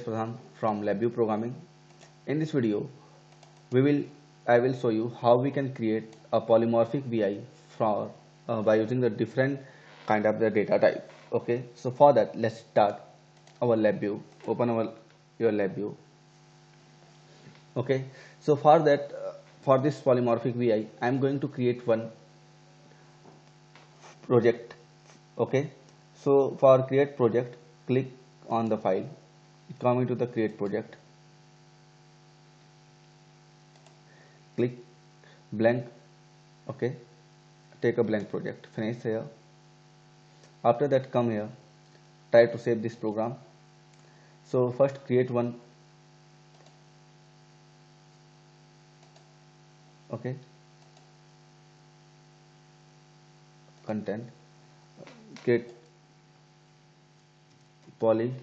Pradhan from LabVIEW Programming. In this video, I will show you how we can create a polymorphic VI for by using the different kind of the data type. Okay, so for that, let's start our LabVIEW. Open your LabVIEW. Okay, so for that, for this polymorphic VI, I am going to create one project. Okay, so for create project, click on the file, come into the create project, click blank. Okay, take a blank project, finish here. After that, come here, try to save this program. So first create one. Okay, content, create poly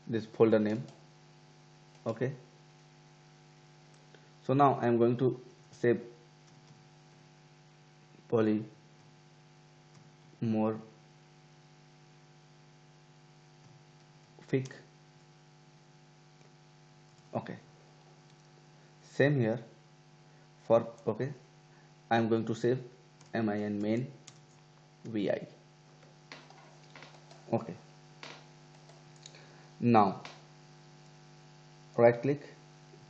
this folder name. Okay, so now I am going to save poly more fic. Okay, same here for okay, I am going to save min main vi. Okay, now right click,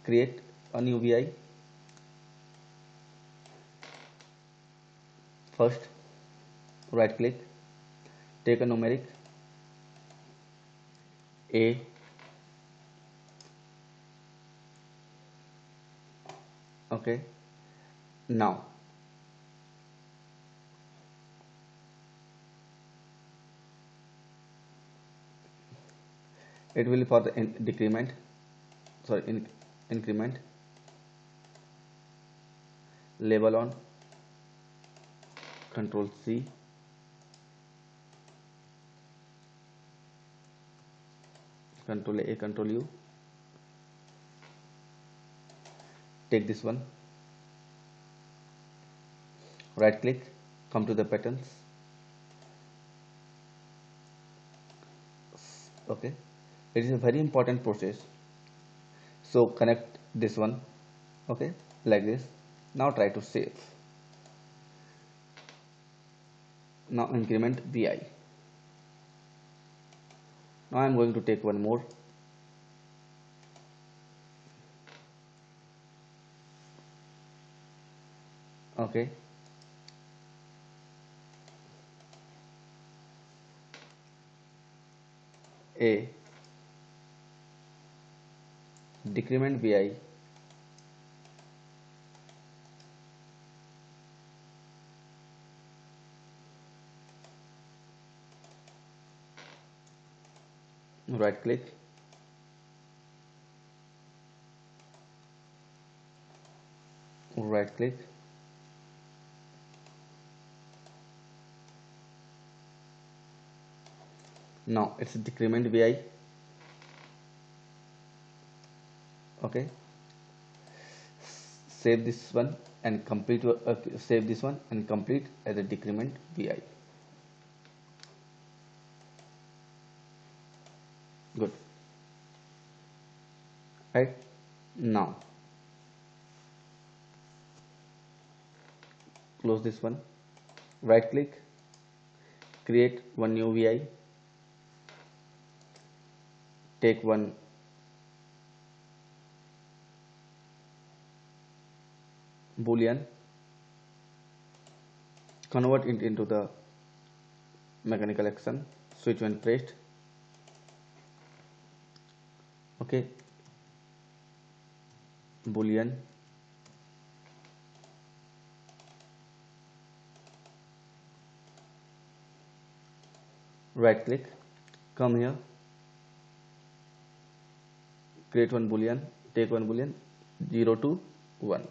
create a new vi. First right click, take a numeric a, okay, now it will be for the decrement, sorry, increment, label on, control C, control A, control U, take this one, right click, come to the patterns. Okay, it is a very important process, so connect this one. Okay, like this. Now try to save. Now increment vi. Now I am going to take one more. Okay, a, decrement vi, right click, right click, now it's decrement vi. Okay, save this one and complete save this one and complete as a decrement vi. Good, right? Now close this one, right click, create one new vi, take one boolean, convert it into the mechanical action, switch when pressed. Okay, boolean, right click, come here, create one boolean, take one boolean, 0 to 1.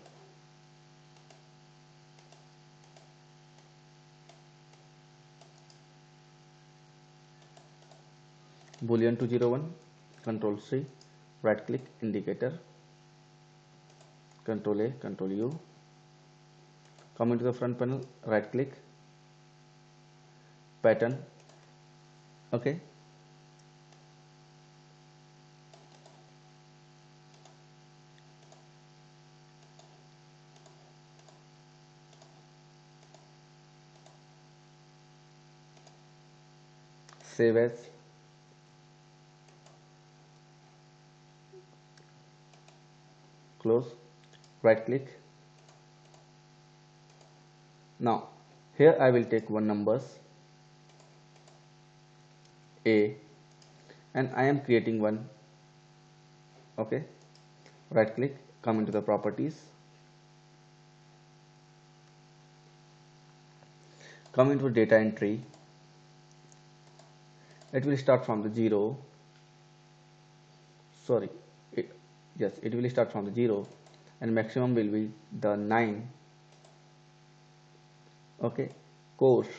Boolean to 0 1, control C, right click indicator, control A, control U, Come into the front panel, right click, pattern. Okay, save as, close, right click. Now here I will take one numbers A and I am creating one. Okay, right click, come into the properties, come into data entry. It will start from the 0. Sorry, yes, it will start from the 0 and maximum will be the 9. Okay, course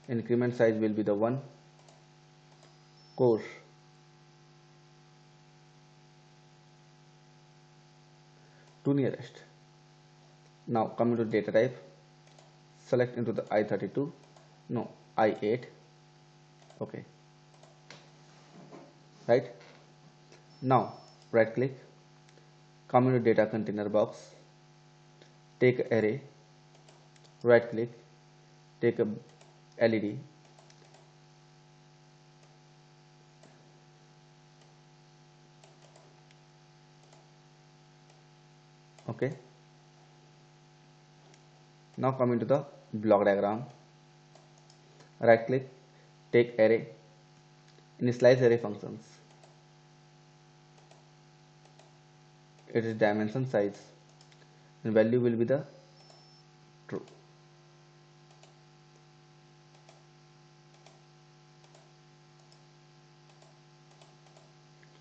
increment size will be the 1, course to nearest. Now come into data type, select into the I32, no, I8. Okay, right. Now right click, come into data container box, take array, right click, take a LED, okay. Now come into the block diagram, right click, take array, initialize array functions. It is dimension size and value will be the true.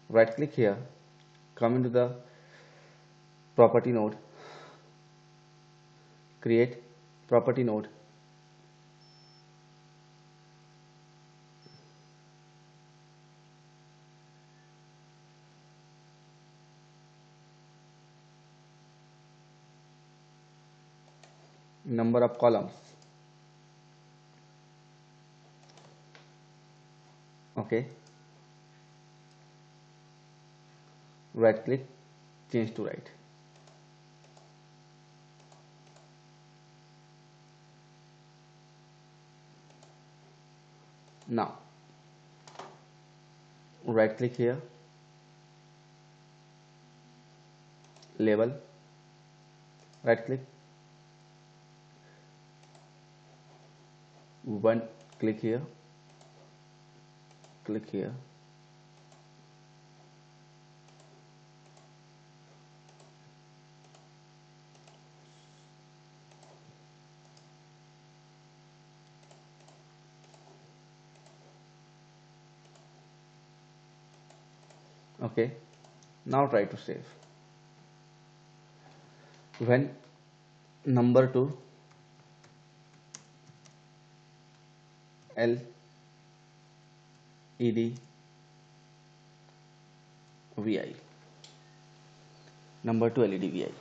Right click here, come into the property node, create property node, number of columns. Okay, right click, change to right. Now right click here, label, right click, one, click here, click here, okay. Now try to save. When number 2 LED VI, number 2 LED VI.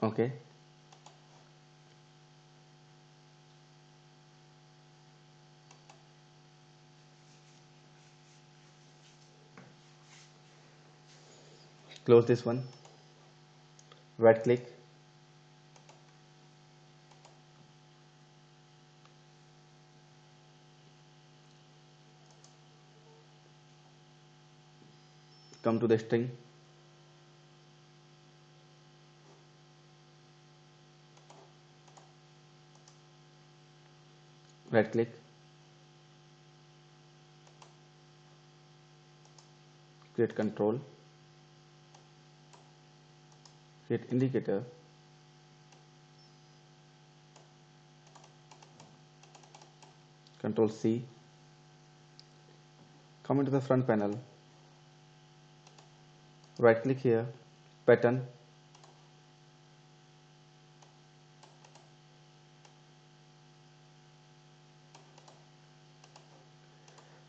Okay, close this one, right click, come to the string, right click, create control, create indicator, control C, come into the front panel, right click here, pattern,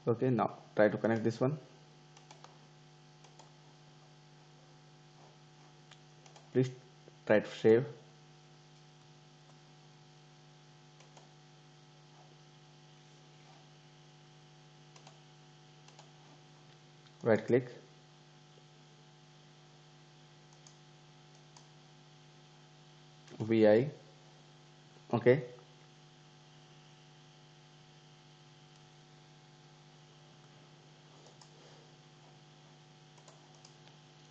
Okay, now try to connect this one. Please try to save. Right click, VI. Okay,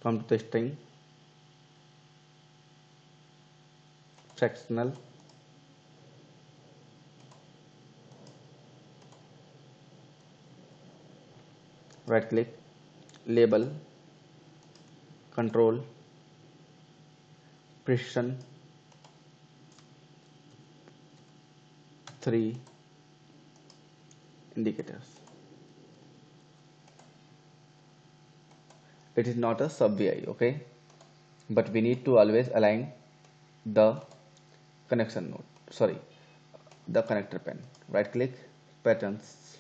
come to the string, fractional, right click, label, control, precision, 3 indicators. It is not a sub VI, okay, but we need to always align the connection node, sorry, the connector pen. Right click, patterns,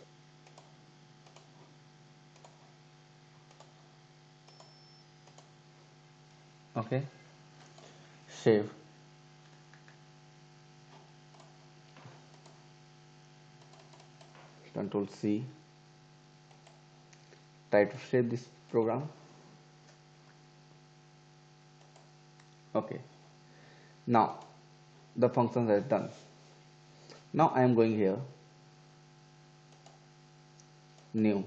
okay, save. Control C, try to save this program. Okay, now the functions are done. Now I am going here, new.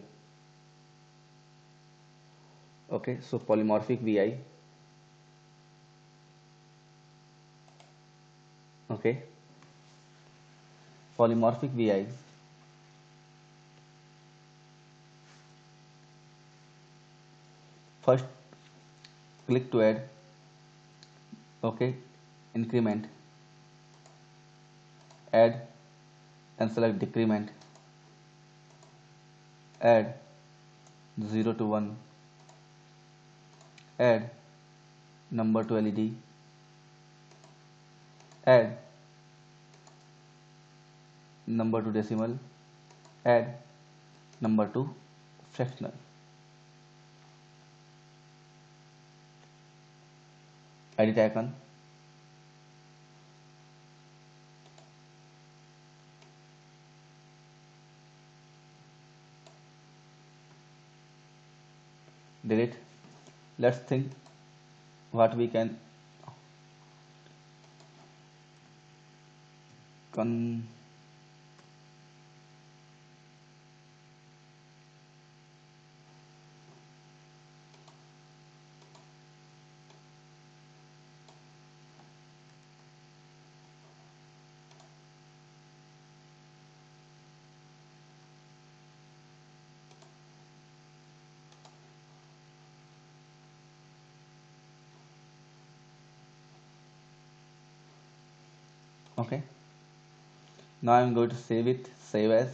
Okay, so polymorphic VI. Okay, polymorphic VI. First click to add. Okay, increment, add and select decrement, add 0 to 1, add number to LED, add number to decimal, add number to fractional. Edit icon, delete. Let's think what we can okay. Now I'm going to save it, save as.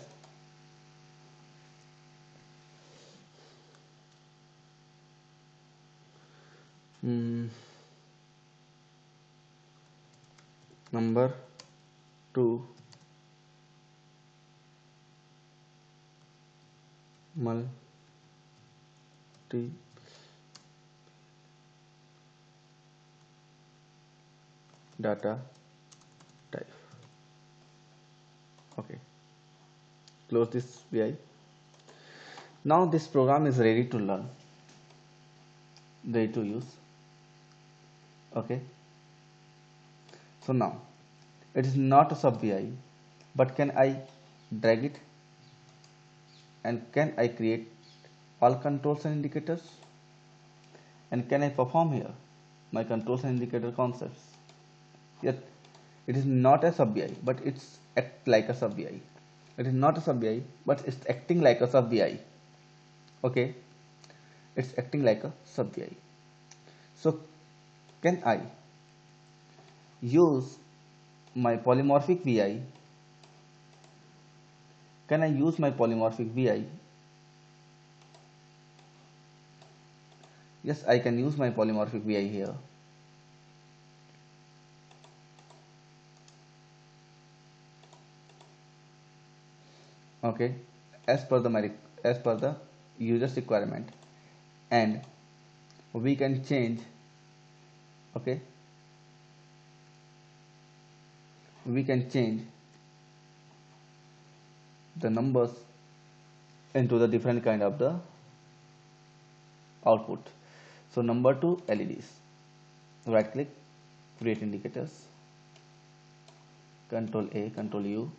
Number 2 multi data type. Okay, close this VI. Now this program is ready to learn, ready to use. Okay, so now it is not a sub VI, but can I drag it and can I create all controls and indicators, and can I perform here my controls and indicator concepts? Yet it is not a sub VI, but it's act like a sub VI. It is not a sub VI, but it's acting like a sub VI. Okay, it's acting like a sub VI. So can I use my polymorphic VI? Can I use my polymorphic VI? Yes, I can use my polymorphic VI here. Okay, as per the as per the user's requirement, and we can change, okay, we can change the numbers into the different kind of the output. So number 2, LEDs. Right click, create indicators, Control A, Control U,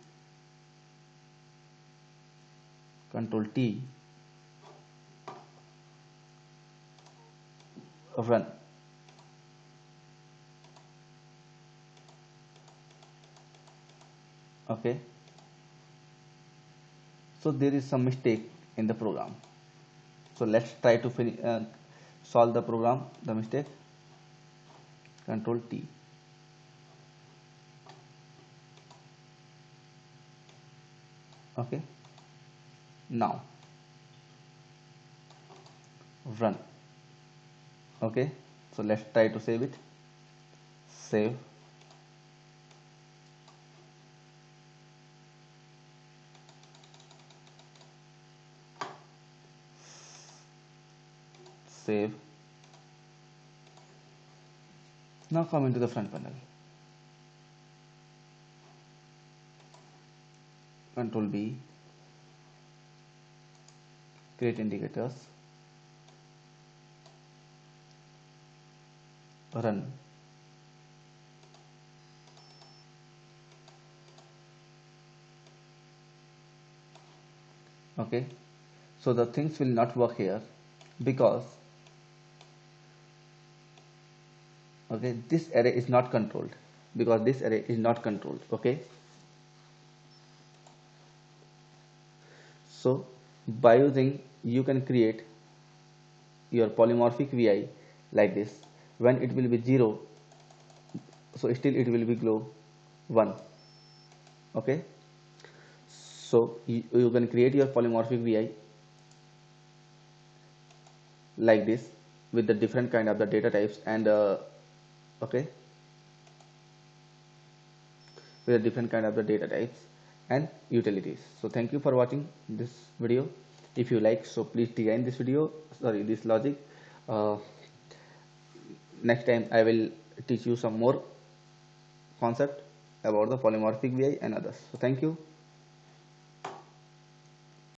Control T, run. Okay, so there is some mistake in the program, so let's try to solve the program, the mistake. Control T. Okay, now run. Okay, so let's try to save it. Save. Save. Now come into the front panel. Control B, create indicators, run. Okay, so the things will not work here because, okay, this array is not controlled, because this array is not controlled. Okay, so by using, you can create your polymorphic vi like this. When it will be 0, so still it will be glow 1. Okay, so you can create your polymorphic vi like this with the different kind of the data types, and okay, with a different kind of the data types and utilities. So thank you for watching this video. If you like, so please design this video, sorry, this logic. uh, Next time I will teach you some more concept about the polymorphic vi and others. So thank you.